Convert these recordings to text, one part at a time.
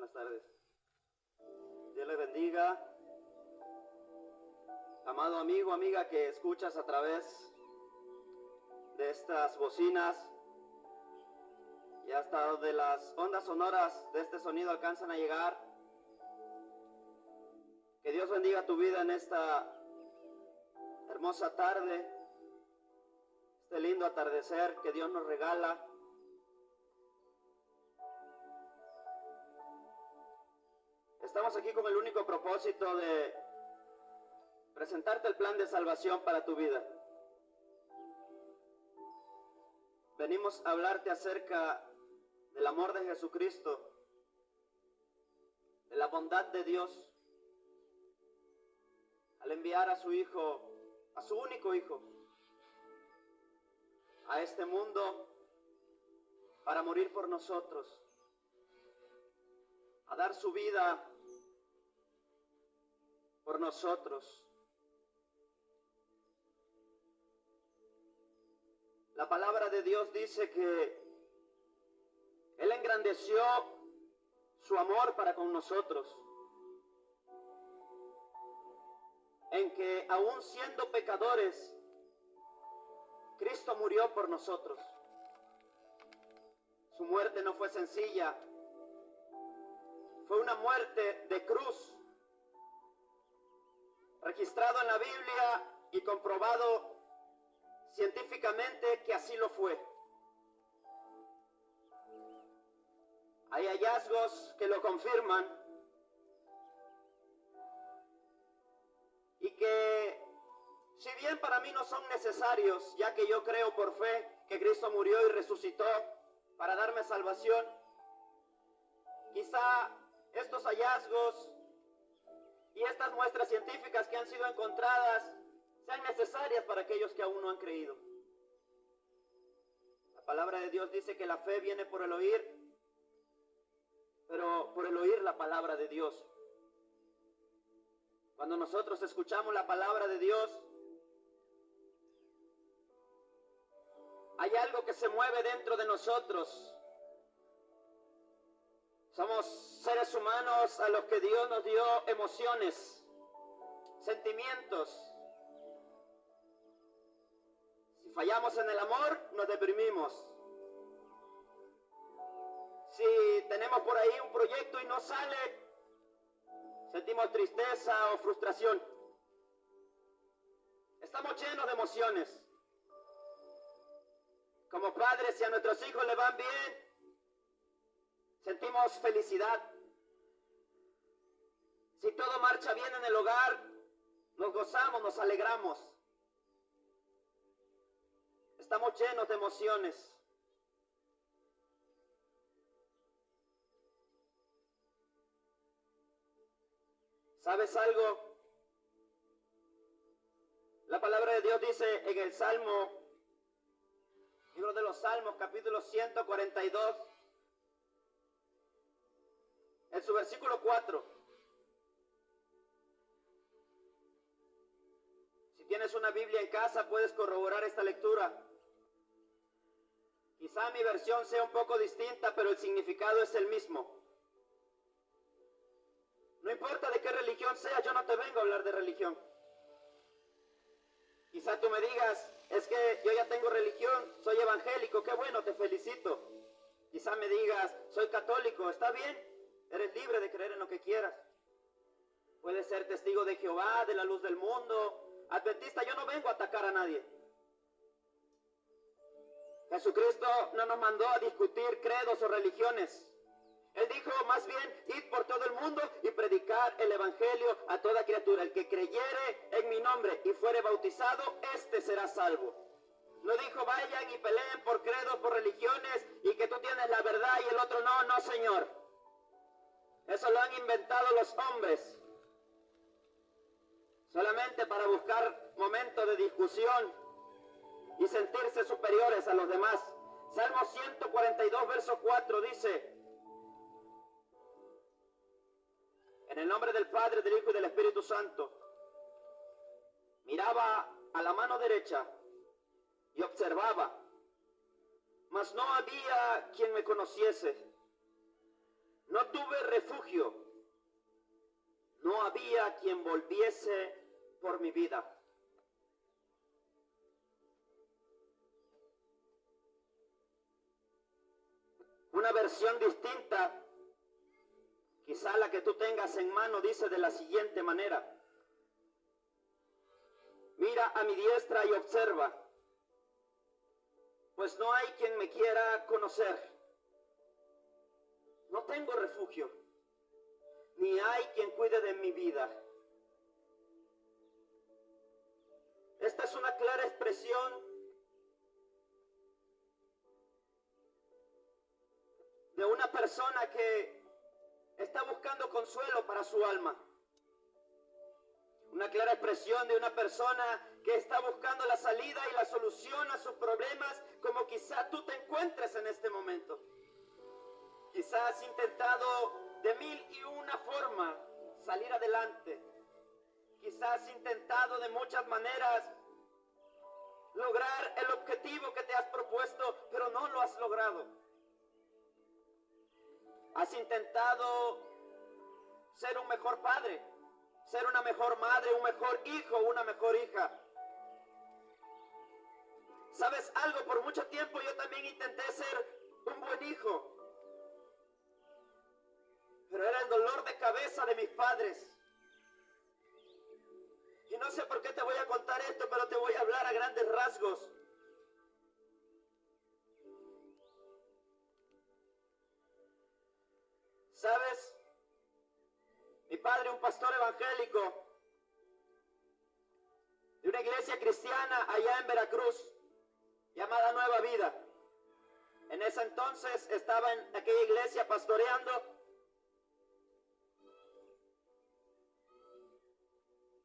Buenas tardes. Dios le bendiga. Amado amigo, amiga que escuchas a través de estas bocinas y hasta donde las ondas sonoras de este sonido alcanzan a llegar. Que Dios bendiga tu vida en esta hermosa tarde, este lindo atardecer que Dios nos regala. Estamos aquí con el único propósito de presentarte el plan de salvación para tu vida. Venimos a hablarte acerca del amor de Jesucristo, de la bondad de Dios, al enviar a su Hijo, a su único Hijo, a este mundo para morir por nosotros, a dar su vida por nosotros. La palabra de Dios dice que Él engrandeció su amor para con nosotros, en que aún siendo pecadores, Cristo murió por nosotros. Su muerte no fue sencilla, fue una muerte de cruz, registrado en la Biblia y comprobado científicamente que así lo fue. Hay hallazgos que lo confirman y que, si bien para mí no son necesarios, ya que yo creo por fe que Cristo murió y resucitó para darme salvación, quizá estos hallazgos y estas muestras científicas que han sido encontradas sean necesarias para aquellos que aún no han creído. La palabra de Dios dice que la fe viene por el oír, pero por el oír la palabra de Dios. Cuando nosotros escuchamos la palabra de Dios, hay algo que se mueve dentro de nosotros. Somos seres humanos a los que Dios nos dio emociones, sentimientos. Si fallamos en el amor, nos deprimimos. Si tenemos por ahí un proyecto y no sale, sentimos tristeza o frustración. Estamos llenos de emociones. Como padres, si a nuestros hijos le van bien, sentimos felicidad. Si todo marcha bien en el hogar, nos gozamos, nos alegramos. Estamos llenos de emociones. ¿Sabes algo? La palabra de Dios dice en el Salmo, libro de los Salmos, capítulo 142, en su versículo 4. Si tienes una Biblia en casa, puedes corroborar esta lectura. Quizá mi versión sea un poco distinta, pero el significado es el mismo. No importa de qué religión sea, yo no te vengo a hablar de religión. Quizá tú me digas, es que yo ya tengo religión, soy evangélico, qué bueno, te felicito. Quizá me digas, soy católico, está bien, eres libre de creer en lo que quieras. Puedes ser testigo de Jehová, de la luz del mundo, adventista, yo no vengo a atacar a nadie. Jesucristo no nos mandó a discutir credos o religiones. Él dijo más bien, id por todo el mundo y predicar el evangelio a toda criatura. El que creyere en mi nombre y fuere bautizado, éste será salvo. No dijo vayan y peleen por credos, por religiones y que tú tienes la verdad y el otro no, no señor. Eso lo han inventado los hombres. Solamente para buscar momentos de discusión y sentirse superiores a los demás. Salmo 142, verso 4 dice, en el nombre del Padre, del Hijo y del Espíritu Santo, miraba a la mano derecha y observaba, mas no había quien me conociese. No tuve refugio. No había quien volviese por mi vida. Una versión distinta, quizá la que tú tengas en mano, dice de la siguiente manera: mira a mi diestra y observa, pues no hay quien me quiera conocer. No tengo refugio, ni hay quien cuide de mi vida. Esta es una clara expresión de una persona que está buscando consuelo para su alma. Una clara expresión de una persona que está buscando la salida y la solución a sus problemas, como quizá tú te encuentres en este momento. Quizá has intentado de mil y una forma salir adelante. Quizá has intentado de muchas maneras lograr el objetivo que te has propuesto, pero no lo has logrado. Has intentado ser un mejor padre, ser una mejor madre, un mejor hijo, una mejor hija. ¿Sabes algo? Por mucho tiempo yo también intenté ser un buen hijo, pero era el dolor de cabeza de mis padres. Y no sé por qué te voy a contar esto, pero te voy a hablar a grandes rasgos. ¿Sabes? Mi padre, un pastor evangélico de una iglesia cristiana allá en Veracruz, llamada Nueva Vida. En ese entonces estaba en aquella iglesia pastoreando.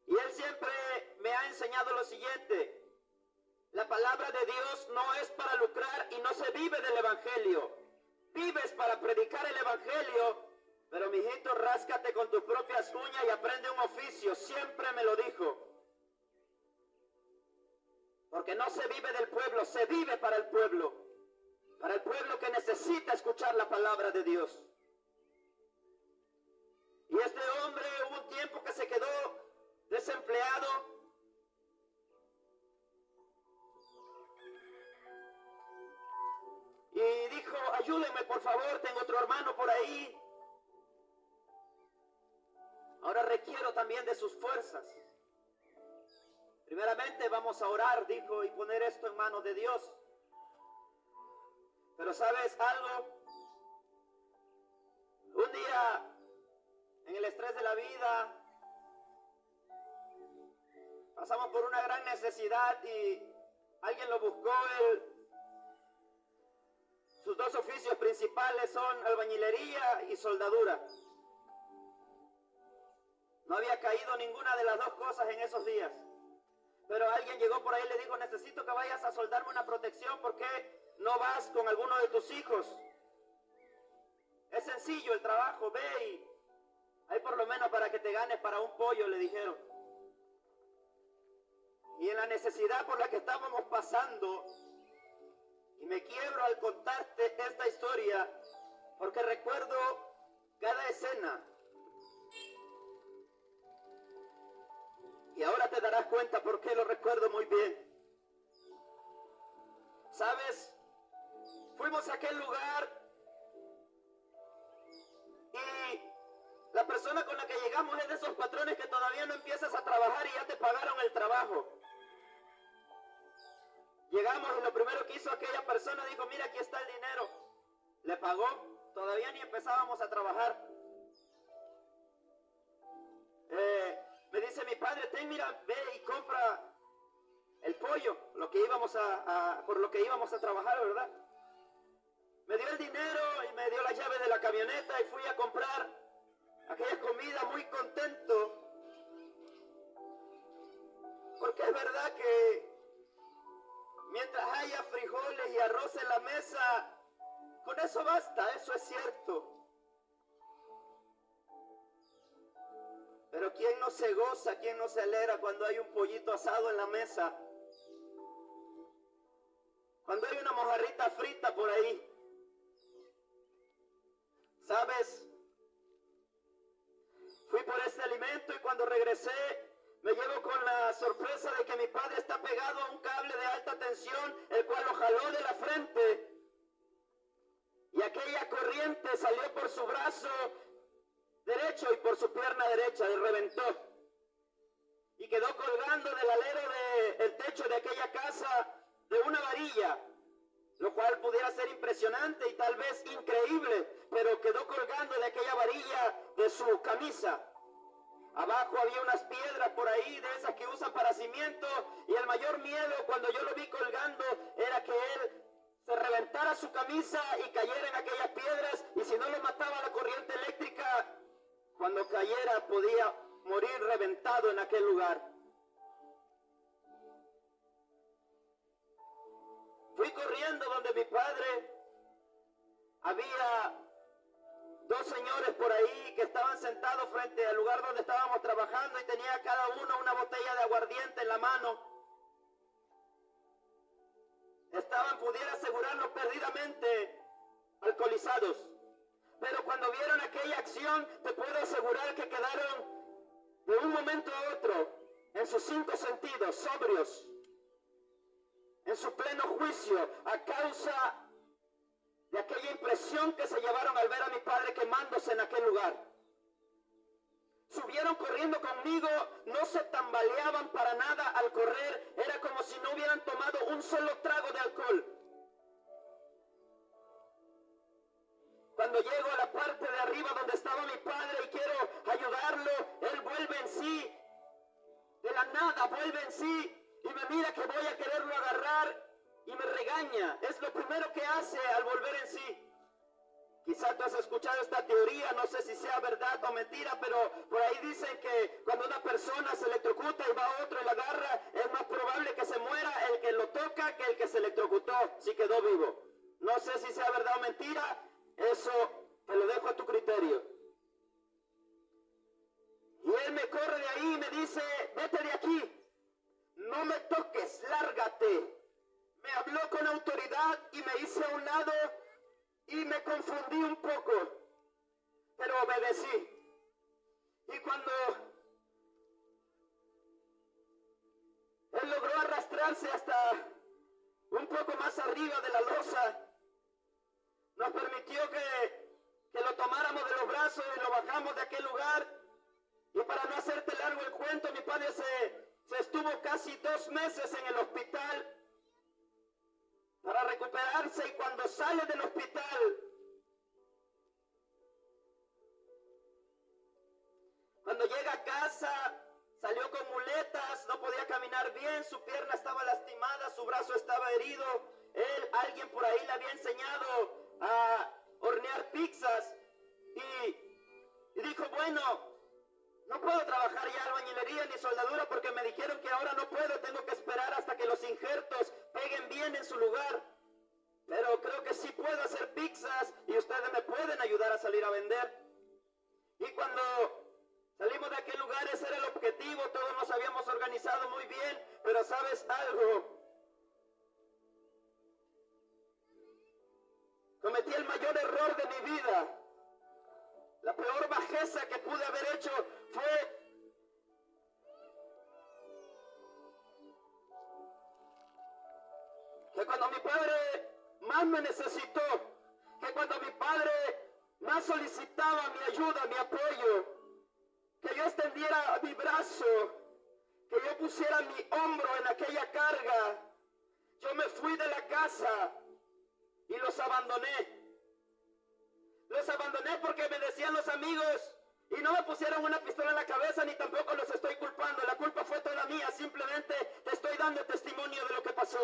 Y él siempre me ha enseñado lo siguiente: la palabra de Dios no es para lucrar y no se vive del evangelio. Vives para predicar el evangelio, pero mijito, ráscate con tus propias uñas y aprende un oficio. Siempre me lo dijo. Porque no se vive del pueblo, se vive para el pueblo que necesita escuchar la palabra de Dios. Y este hombre hubo un tiempo que se quedó desempleado. Y dijo: ayúdenme por favor, tengo otro hermano por ahí. Ahora requiero también de sus fuerzas. Primeramente vamos a orar, dijo, y poner esto en manos de Dios. Pero ¿sabes algo? Un día, en el estrés de la vida, pasamos por una gran necesidad y alguien lo buscó. Sus dos oficios principales son albañilería y soldadura. No había caído ninguna de las dos cosas en esos días. Pero alguien llegó por ahí y le dijo: necesito que vayas a soldarme una protección, ¿por qué no vas con alguno de tus hijos? Es sencillo el trabajo, ve y hay por lo menos para que te ganes para un pollo, le dijeron. Y en la necesidad por la que estábamos pasando, y me quiebro al contarte esta historia, porque recuerdo cada escena. Y ahora te darás cuenta por qué lo recuerdo muy bien. ¿Sabes? Fuimos a aquel lugar y la persona con la que llegamos es de esos patrones que todavía no empiezas a trabajar y ya te pagaron el trabajo. Llegamos y lo primero que hizo aquella persona, dijo: mira, aquí está el dinero. Le pagó, todavía ni empezábamos a trabajar. Me dice mi padre: ten, mira, ve y compra el pollo, lo que íbamos por lo que íbamos a trabajar, ¿verdad? Me dio el dinero y me dio la llave de la camioneta y fui a comprar aquella comida muy contento. Porque es verdad que mientras haya frijoles y arroz en la mesa, con eso basta, eso es cierto. Pero ¿quién no se goza, quién no se alegra cuando hay un pollito asado en la mesa? Cuando hay una mojarrita frita por ahí. ¿Sabes? regresé, me llevo con la sorpresa de que mi padre está pegado a un cable de alta tensión, el cual lo jaló de la frente. Y aquella corriente salió por su brazo derecho y por su pierna derecha y reventó. Y quedó colgando del alero del techo de aquella casa de una varilla, lo cual pudiera ser impresionante y tal vez increíble, pero quedó colgando de aquella varilla de su camisa. Abajo había unas piedras por ahí, de esas que usan para cimiento, y el mayor miedo cuando yo lo vi colgando era que él se reventara su camisa y cayera en aquellas piedras, y si no lo mataba la corriente eléctrica, cuando cayera podía morir reventado en aquel lugar. Fui corriendo donde mi padre. Había dos señores por ahí que estaban sentados frente al lugar donde estábamos trabajando y tenía cada uno una botella de aguardiente en la mano. Estaban, pudiera asegurarlo, perdidamente alcoholizados. Pero cuando vieron aquella acción, te puedo asegurar que quedaron de un momento a otro en sus 5 sentidos, sobrios, en su pleno juicio, a causa de aquella impresión que se llevaron al ver a mi padre quemándose en aquel lugar. Subieron corriendo conmigo, no se tambaleaban para nada al correr, era como si no hubieran tomado un solo trago de alcohol. Cuando llego a la parte de arriba donde estaba mi padre y quiero ayudarlo, él vuelve en sí, de la nada vuelve en sí y me mira que voy a quererlo agarrar y me regaña. Es lo primero que hace al volver en sí. Quizá tú has escuchado esta teoría, no sé si sea verdad o mentira, pero por ahí dicen que cuando una persona se electrocuta y va a otro y la agarra, es más probable que se muera el que lo toca que el que se electrocutó, si quedó vivo. No sé si sea verdad o mentira, eso te lo dejo a tu criterio. Y él me corre de ahí y me dice, vete de aquí, no me toques, lárgate. Me habló con autoridad y me hice a un lado y me confundí un poco, pero obedecí. Y cuando él logró arrastrarse hasta un poco más arriba de la losa, nos permitió que lo tomáramos de los brazos y lo bajamos de aquel lugar. Y para no hacerte largo el cuento, mi padre se estuvo casi 2 meses en el hospital para recuperarse, y cuando sale del hospital, cuando llega a casa, salió con muletas, no podía caminar bien, su pierna estaba lastimada, su brazo estaba herido. Alguien por ahí le había enseñado a hornear pizzas y dijo, bueno, no puedo trabajar ya albañilería ni soldadura porque me dijeron que ahora no puedo, tengo que esperar hasta que los injertos peguen bien en su lugar. Pero creo que sí puedo hacer pizzas y ustedes me pueden ayudar a salir a vender. Y cuando salimos de aquel lugar, ese era el objetivo, todos nos habíamos organizado muy bien, pero ¿sabes algo? Cometí el mayor error de mi vida. La peor bajeza que pude haber hecho fue que cuando mi padre más me necesitó, que cuando mi padre más solicitaba mi ayuda, mi apoyo, que yo extendiera mi brazo, que yo pusiera mi hombro en aquella carga, yo me fui de la casa y los abandoné. Los abandoné porque me decían los amigos, y no me pusieron una pistola en la cabeza, ni tampoco los estoy culpando, la culpa fue toda mía, simplemente te estoy dando testimonio de lo que pasó.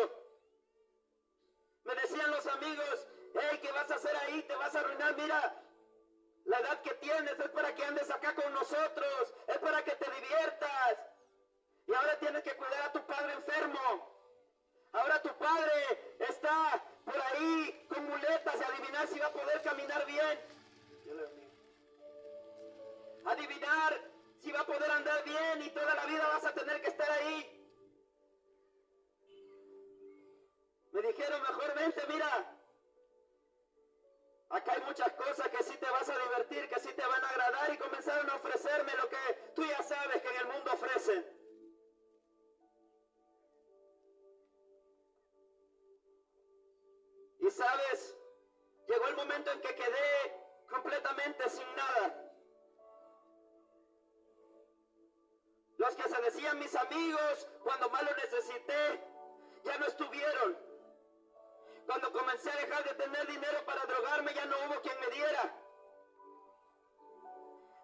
Me decían los amigos, hey, ¿qué vas a hacer ahí? Te vas a arruinar, mira, la edad que tienes es para que andes acá con nosotros, es para que te diviertas, y ahora tienes que cuidar a tu padre enfermo. Ahora tu padre está por ahí con muletas y adivinar si va a poder caminar bien. Adivinar si va a poder andar bien y toda la vida vas a tener que estar ahí. Me dijeron, mejor vente, mira. Acá hay muchas cosas que sí te vas a divertir, que sí te van a agradar, y comenzaron a ofrecerme lo que tú ya sabes que en el mundo el momento en que quedé completamente sin nada. Los que se decían mis amigos cuando más lo necesité, ya no estuvieron. Cuando comencé a dejar de tener dinero para drogarme, ya no hubo quien me diera.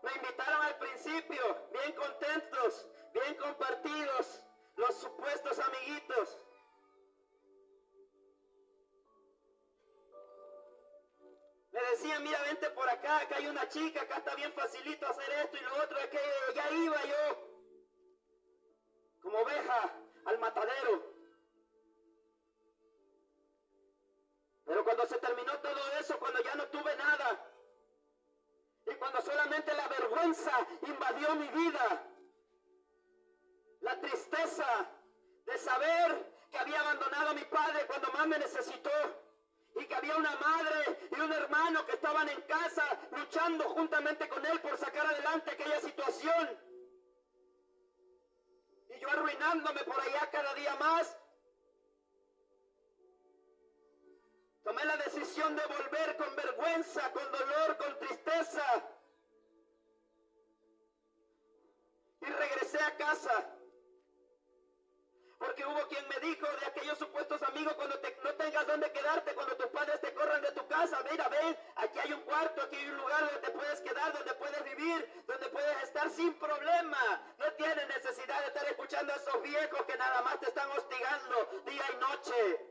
Me invitaron al principio, bien contentos, bien compartidos, los supuestos amiguitos. Me decían, mira, vente por acá, acá hay una chica, acá está bien facilito hacer esto y lo otro. Es que ya iba yo, como oveja, al matadero. Pero cuando se terminó todo eso, cuando ya no tuve nada, y cuando solamente la vergüenza invadió mi vida, la tristeza de saber que había abandonado a mi padre cuando más me necesitó, y que había una madre y un hermano que estaban en casa luchando juntamente con él por sacar adelante aquella situación, y yo arruinándome por allá cada día más, tomé la decisión de volver con vergüenza, con dolor, con tristeza, y regresé a casa. Porque hubo quien me dijo de aquellos supuestos amigos, cuando no tengas dónde quedarte, cuando tus padres te corran de tu casa, mira, ven, aquí hay un cuarto, aquí hay un lugar donde te puedes quedar, donde puedes vivir, donde puedes estar sin problema. No tienes necesidad de estar escuchando a esos viejos que nada más te están hostigando día y noche.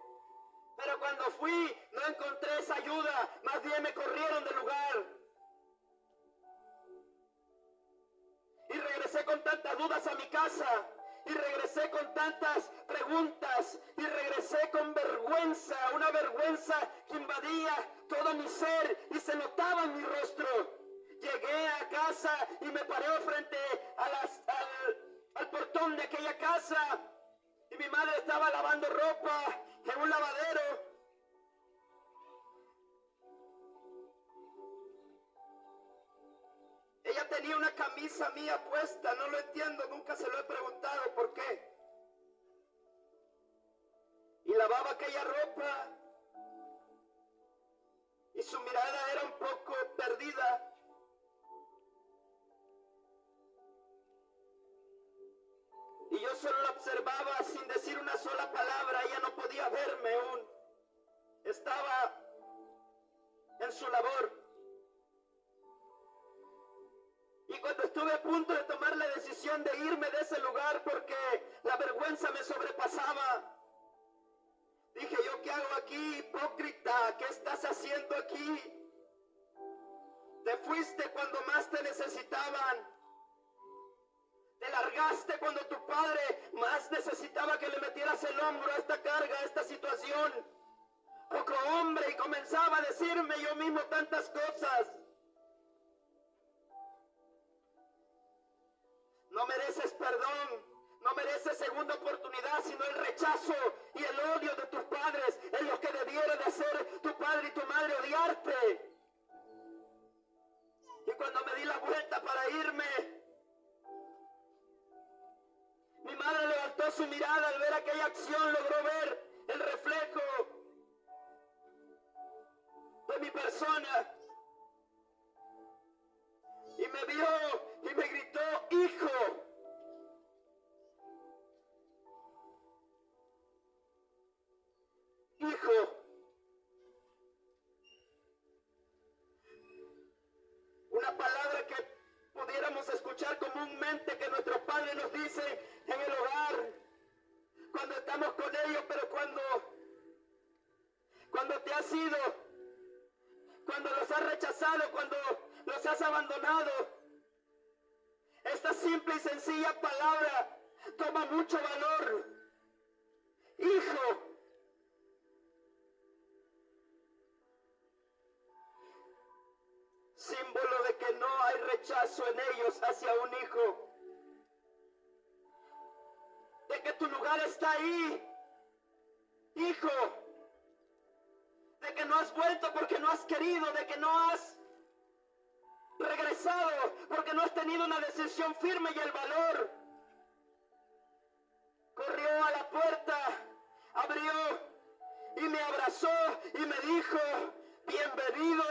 Pero cuando fui, no encontré esa ayuda, más bien me corrieron del lugar. Y regresé con tantas dudas a mi casa. Y regresé con tantas preguntas, y regresé con vergüenza, una vergüenza que invadía todo mi ser y se notaba en mi rostro. Llegué a casa y me paré frente al portón de aquella casa, y mi madre estaba lavando ropa en un lavadero. Ella tenía una camisa mía puesta, no lo entiendo, nunca se lo he preguntado por qué. Y lavaba aquella ropa, y su mirada era un poco perdida. Y yo solo la observaba sin decir una sola palabra, ella no podía verme aún. Estaba en su labor. Y cuando estuve a punto de tomar la decisión de irme de ese lugar porque la vergüenza me sobrepasaba, dije yo, ¿qué hago aquí, hipócrita? ¿Qué estás haciendo aquí? Te fuiste cuando más te necesitaban. Te largaste cuando tu padre más necesitaba que le metieras el hombro a esta carga, a esta situación. Poco hombre, y comenzaba a decirme yo mismo tantas cosas. No mereces perdón, no mereces segunda oportunidad, sino el rechazo y el odio de tus padres es lo que debiera de hacer tu padre y tu madre, odiarte. Y cuando me di la vuelta para irme, mi madre levantó su mirada al ver aquella acción, logró ver el reflejo de mi persona. Y me vio y me gritó, hijo. Hijo. Una palabra que pudiéramos escuchar comúnmente que nuestro padre nos dice en el hogar, cuando estamos con ellos, pero cuando te has ido, cuando los has rechazado, cuando los has abandonado, esta simple y sencilla palabra toma mucho valor. Hijo. Símbolo de que no hay rechazo en ellos hacia un hijo. De que tu lugar está ahí, hijo. De que no has vuelto porque no has querido, de que no has regresado porque no has tenido una decisión firme y el valor. Corrió a la puerta, abrió y me abrazó y me dijo, bienvenido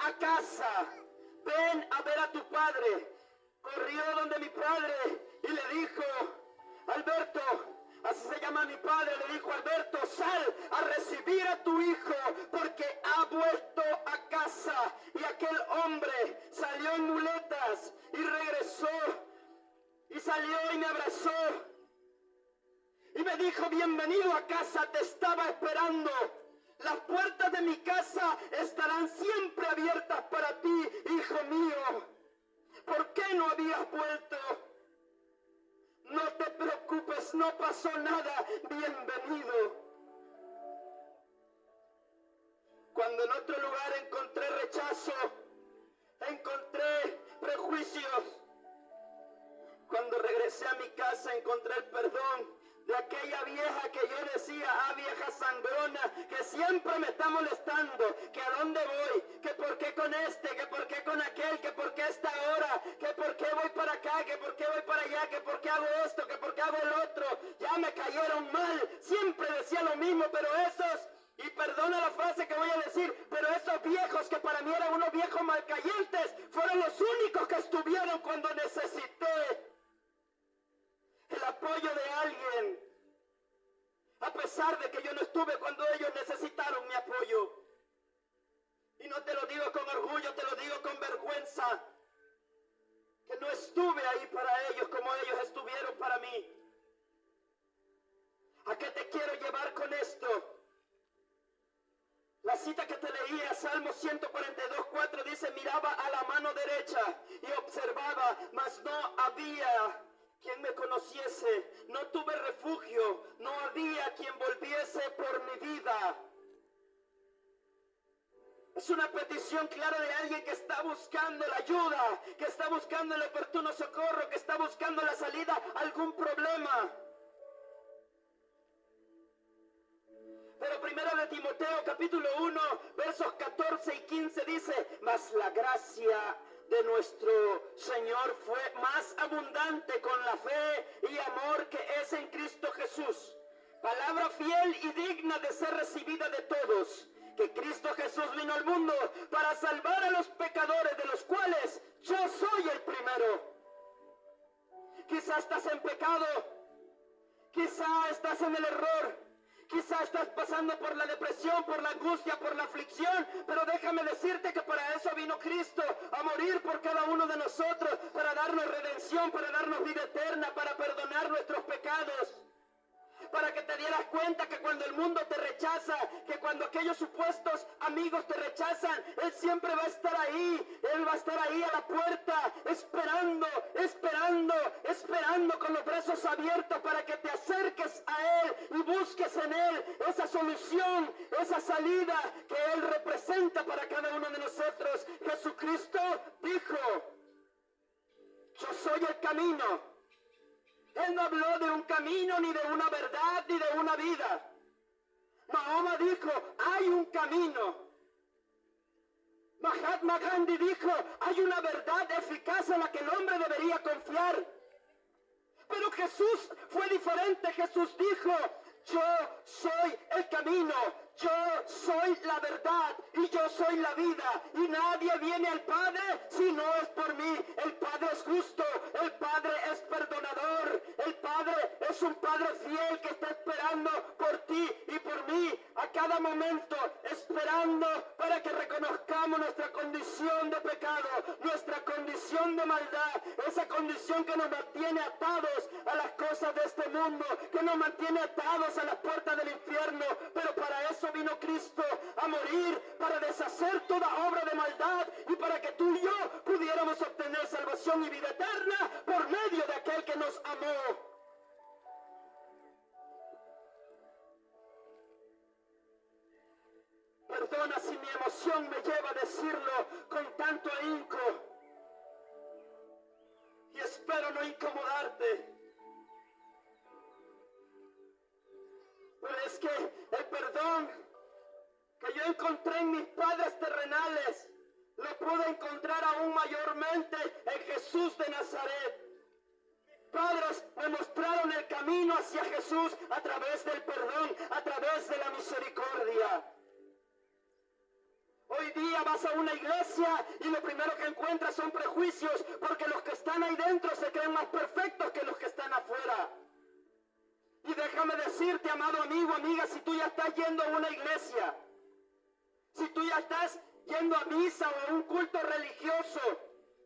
a casa, ven a ver a tu padre. Corrió donde mi padre y le dijo, Alberto, así se llama mi padre, le dijo, Alberto, sal a recibir a tu hijo porque ha vuelto a casa. Y aquel hombre salió en muletas y regresó y salió y me abrazó y me dijo, bienvenido a casa, te estaba esperando. Las puertas de mi casa estarán siempre abiertas para ti, hijo mío. ¿Por qué no habías vuelto? No te preocupes, no pasó nada, bienvenido. Cuando en otro lugar encontré rechazo, encontré prejuicios, cuando regresé a mi casa encontré el perdón de aquella vieja que yo decía, vieja sangrona, que siempre me está molestando, que a dónde voy, que por qué con este, que por qué con aquel, que por qué esta hora, que por qué voy para acá, que por qué voy para allá, que por qué hago esto, que por qué hago el otro, ya me cayeron mal, siempre decía lo mismo, pero esos, y perdona la frase que voy a decir, pero esos viejos que para mí eran unos viejos malcayentes, fueron los únicos que estuvieron cuando necesité el apoyo de alguien, a pesar de que yo no estuve cuando ellos necesitaron mi apoyo. Y no te lo digo con orgullo, te lo digo con vergüenza, que no estuve ahí para ellos como ellos estuvieron para mí. ¿A qué te quiero llevar con esto? La cita que te leía, Salmo 142:4, dice, miraba a la mano derecha y observaba, mas no había quien me conociese, no tuve refugio, no había quien volviese por mi vida. Es una petición clara de alguien que está buscando la ayuda, que está buscando el oportuno socorro, que está buscando la salida a algún problema. Pero primera de Timoteo capítulo 1 versos 14 y 15 dice, mas la gracia de nuestro Señor fue más abundante con la fe y amor que es en Cristo Jesús. Palabra fiel y digna de ser recibida de todos, que Cristo Jesús vino al mundo para salvar a los pecadores, de los cuales yo soy el primero. Quizá estás en pecado, quizá estás en el error, quizá estás pasando por la depresión, por la angustia, por la aflicción, pero déjame decirte que para eso vino Cristo, a morir por cada uno de nosotros, para darnos redención, para darnos vida eterna, para perdonar nuestros pecados. Para que te dieras cuenta que cuando el mundo te rechaza, que cuando aquellos supuestos amigos te rechazan, Él siempre va a estar ahí. Él va a estar ahí a la puerta, esperando, esperando, esperando con los brazos abiertos para que te acerques a Él y busques en Él esa solución, esa salida que Él representa para cada uno de nosotros. Jesucristo dijo, yo soy el camino. Él no habló de un camino, ni de una verdad, ni de una vida. Mahoma dijo, hay un camino. Mahatma Gandhi dijo, hay una verdad eficaz en la que el hombre debería confiar. Pero Jesús fue diferente. Jesús dijo, yo soy el camino, yo soy la verdad y yo soy la vida. Y nadie viene al Padre si no es por mí. El Padre es justo, el Padre es perdonador, el Padre es un Padre fiel que está esperando por ti y por mí a cada momento, esperando para que reconozcamos nuestra condición de pecado, nuestra condición de maldad, esa condición que nos mantiene atados a las cosas de este mundo, que nos mantiene atados a las puertas del infierno. Pero para eso vino Cristo, a morir, para deshacer toda obra de maldad y para que tú y yo pudiéramos obtener salvación y vida eterna por medio de aquel que nos amó. Perdona si mi emoción me lleva a decirlo con tanto ahínco, y espero no incomodarte. Pero es que el perdón que yo encontré en mis padres terrenales, lo pude encontrar aún mayormente en Jesús de Nazaret. Padres me mostraron el camino hacia Jesús a través del perdón, a través de la misericordia. Hoy día vas a una iglesia y lo primero que encuentras son prejuicios, porque los que están ahí dentro se creen más perfectos que los que están afuera. Y déjame decirte, amado amigo, amiga, si tú ya estás yendo a una iglesia, si tú ya estás yendo a misa o a un culto religioso,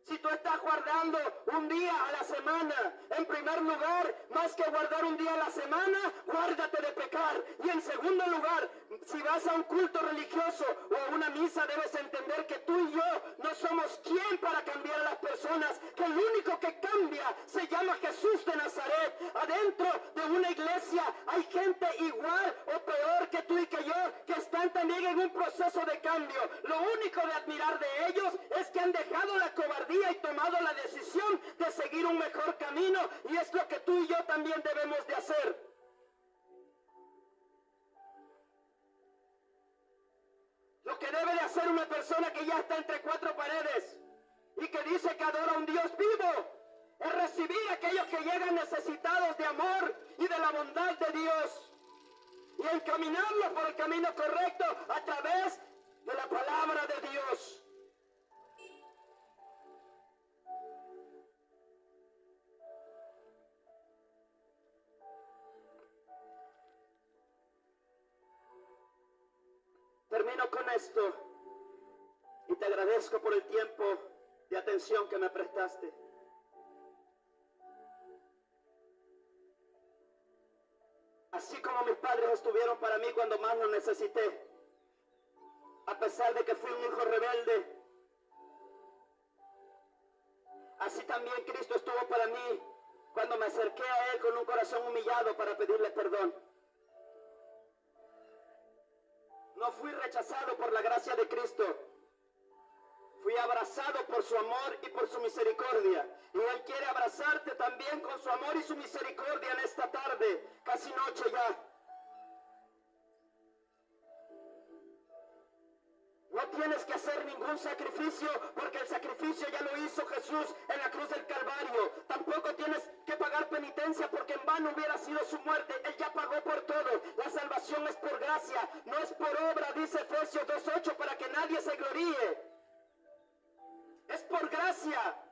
si tú estás guardando un día a la semana, en primer lugar, más que guardar un día a la semana, guárdate de pecar. Y en segundo lugar, si vas a un culto religioso o a una misa, debes entender que tú y yo no somos quien para cambiar a las personas, que el único que cambia se llama Jesús de Nazaret. Adentro de una iglesia hay gente igual o peor que tú y que yo, que están también en un proceso de cambio. Lo único de admirar de ellos es que han dejado la cobardía y tomado la decisión de seguir un mejor camino, y es lo que tú y yo también debemos de hacer. Lo que debe de hacer una persona que ya está entre cuatro paredes y que dice que adora a un Dios vivo es recibir a aquellos que llegan necesitados de amor y de la bondad de Dios y encaminarlos por el camino correcto a través de la palabra de Dios. Termino con esto y te agradezco por el tiempo de atención que me prestaste. Así como mis padres estuvieron para mí cuando más lo necesité, a pesar de que fui un hijo rebelde, así también Cristo estuvo para mí cuando me acerqué a Él con un corazón humillado para pedirle perdón. No fui rechazado por la gracia de Cristo. Fui abrazado por su amor y por su misericordia. Y Él quiere abrazarte también con su amor y su misericordia en esta tarde, casi noche ya. No tienes que hacer ningún sacrificio, porque el sacrificio ya lo hizo Jesús en la cruz del Calvario. Tampoco tienes que pagar penitencia, porque en vano hubiera sido su muerte. Él ya pagó por todo. La salvación es por gracia, no es por obra, dice Efesios 2:8, para que nadie se gloríe. Es por gracia.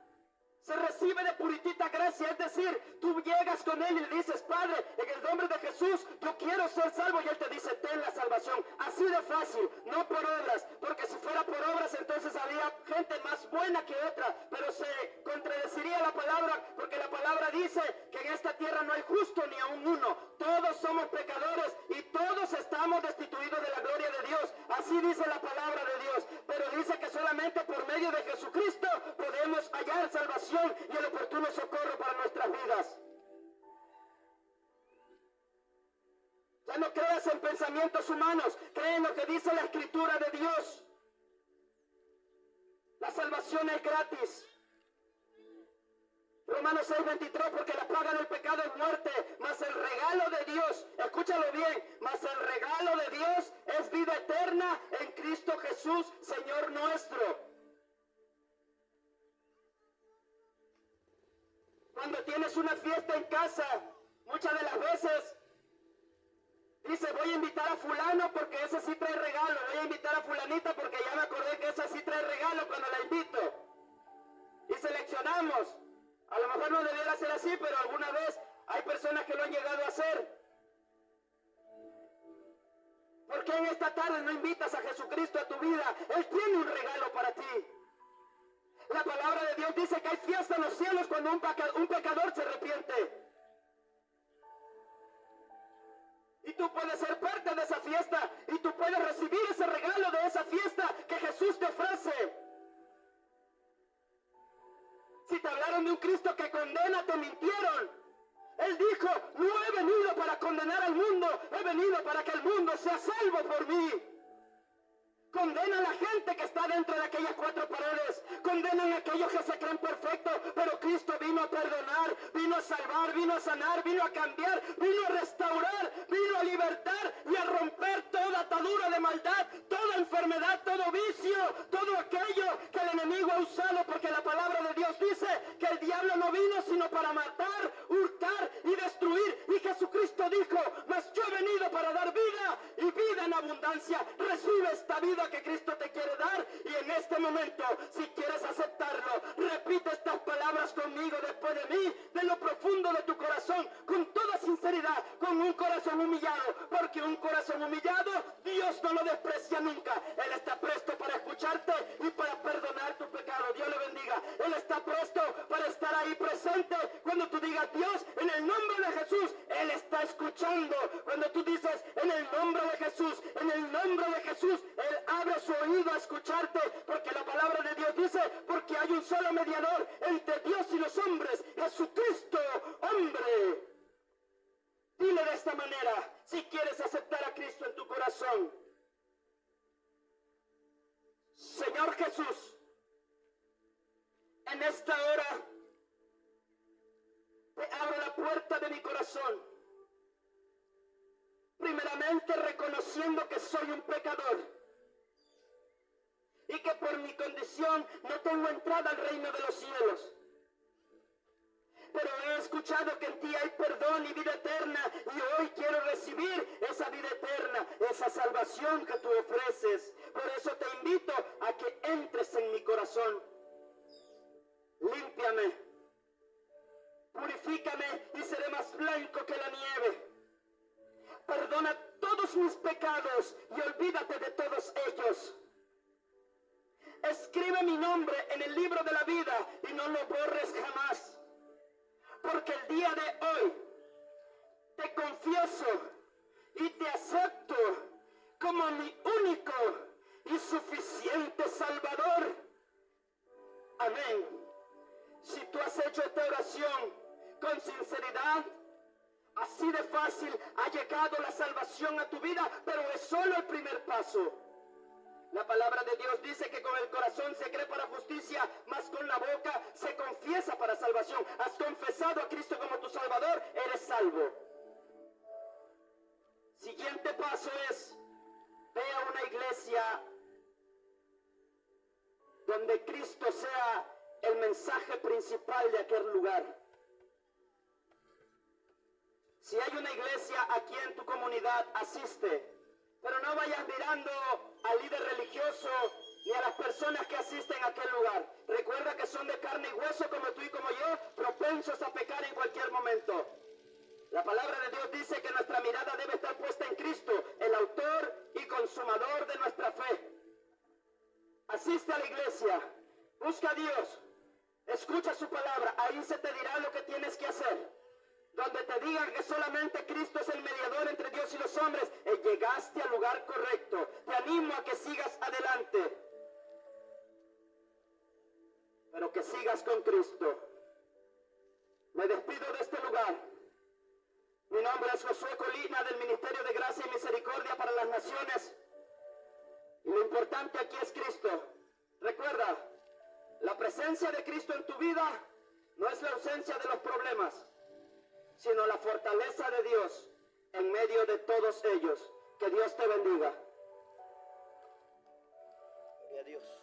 Se recibe de puritita gracia, es decir, tú llegas con Él y le dices: Padre, en el nombre de Jesús, yo quiero ser salvo, y Él te dice: ten la salvación. Así de fácil, no por obras, porque si fuera por obras entonces habría gente más buena que otra, pero se contradeciría la palabra, porque la palabra dice que en esta tierra no hay justo ni aun uno. Todos somos pecadores y todos estamos destituidos de la gloria de Dios. Así dice la palabra de Dios, pero dice que solamente por medio de Jesucristo podemos hallar salvación y el oportuno socorro para nuestras vidas. Ya no creas en pensamientos humanos, cree en lo que dice la Escritura de Dios. La salvación es gratis. Romanos 6:23, porque la paga del pecado es muerte, mas el regalo de Dios, escúchalo bien, mas el regalo de Dios es vida eterna en Cristo Jesús, Señor nuestro. Cuando tienes una fiesta en casa, muchas de las veces dice: voy a invitar a fulano porque ese sí trae regalo, voy a invitar a fulanita porque ya me acordé que esa sí trae regalo cuando la invito. Y seleccionamos. A lo mejor no debiera ser así, pero alguna vez hay personas que lo han llegado a hacer. ¿Por qué en esta tarde no invitas a Jesucristo a tu vida? Él tiene un regalo para ti. La palabra de Dios dice que hay fiesta en los cielos cuando un pecador se arrepiente. Y tú puedes ser parte de esa fiesta, y tú puedes recibir ese regalo de esa fiesta que Jesús te ofrece. Si te hablaron de un Cristo que condena, te mintieron. Él dijo: no he venido para condenar al mundo, he venido para que el mundo sea salvo por mí. Condena a la gente que está dentro de aquellas cuatro paredes. Condenan a aquellos que se creen perfectos, pero Cristo vino a perdonar, vino a salvar, vino a sanar, vino a cambiar, vino a restaurar, vino a libertar y a romper toda atadura de maldad, toda enfermedad, todo vicio, todo aquello que el enemigo ha usado, porque la palabra de Dios dice que el diablo no vino sino para matar, hurtar y destruir. Y Jesucristo dijo: mas yo he venido para dar vida y vida en abundancia. Recibe esta vida que Cristo te quiere dar. este momento, si quieres aceptarlo, repite estas palabras conmigo después de mí, de lo profundo de tu corazón, con toda sinceridad, con un corazón humillado, porque un corazón humillado, Dios no lo desprecia nunca. Él está presto para escucharte y para perdonar tu pecado. Dios le bendiga. Él está presto para estar ahí presente cuando tú digas, Dios, en el nombre de Jesús. Él está escuchando cuando tú dices, en el nombre de Jesús, en el nombre de Jesús. Él abre su oído a escucharte, porque la palabra de Dios dice, porque hay un solo mediador entre Dios y los hombres, Jesucristo, hombre. Dile de esta manera, si quieres aceptar a Cristo en tu corazón: Señor Jesús, en esta hora te abro la puerta de mi corazón, primeramente reconociendo que soy un pecador y que por mi condición no tengo entrada al reino de los cielos. Pero he escuchado que en ti hay perdón y vida eterna, y hoy quiero recibir esa vida eterna, esa salvación que tú ofreces. Por eso te invito a que entres en mi corazón. Límpiame, purifícame y seré más blanco que la nieve. Perdona todos mis pecados y olvídate de todos ellos. Escribe mi nombre en el libro de la vida y no lo borres jamás. Porque el día de hoy te confieso y te acepto como mi único y suficiente Salvador. Amén. Si tú has hecho esta oración con sinceridad, así de fácil ha llegado la salvación a tu vida, pero es solo el primer paso. La palabra de Dios dice que con el corazón se cree para justicia, mas con la boca se confiesa para salvación. Has confesado a Cristo como tu Salvador, eres salvo. Siguiente paso es, ve a una iglesia donde Cristo sea el mensaje principal de aquel lugar. Si hay una iglesia aquí en tu comunidad, asiste. Pero no vayas mirando al líder religioso ni a las personas que asisten a aquel lugar. Recuerda que son de carne y hueso como tú y como yo, propensos a pecar en cualquier momento. La palabra de Dios dice que nuestra mirada debe estar puesta en Cristo, el autor y consumador de nuestra fe. Asiste a la iglesia, busca a Dios, escucha su palabra, ahí se te dirá lo que tienes que hacer. Donde te digan que solamente Cristo es el mediador entre Dios y los hombres, llegaste al lugar correcto. Te animo a que sigas adelante, pero que sigas con Cristo. Me despido de este lugar. Mi nombre es Josué Colina, del Ministerio de Gracia y Misericordia para las Naciones. Y lo importante aquí es Cristo. Recuerda, la presencia de Cristo en tu vida no es la ausencia de los problemas, sino la fortaleza de Dios en medio de todos ellos. Que Dios te bendiga. Gloria a Dios.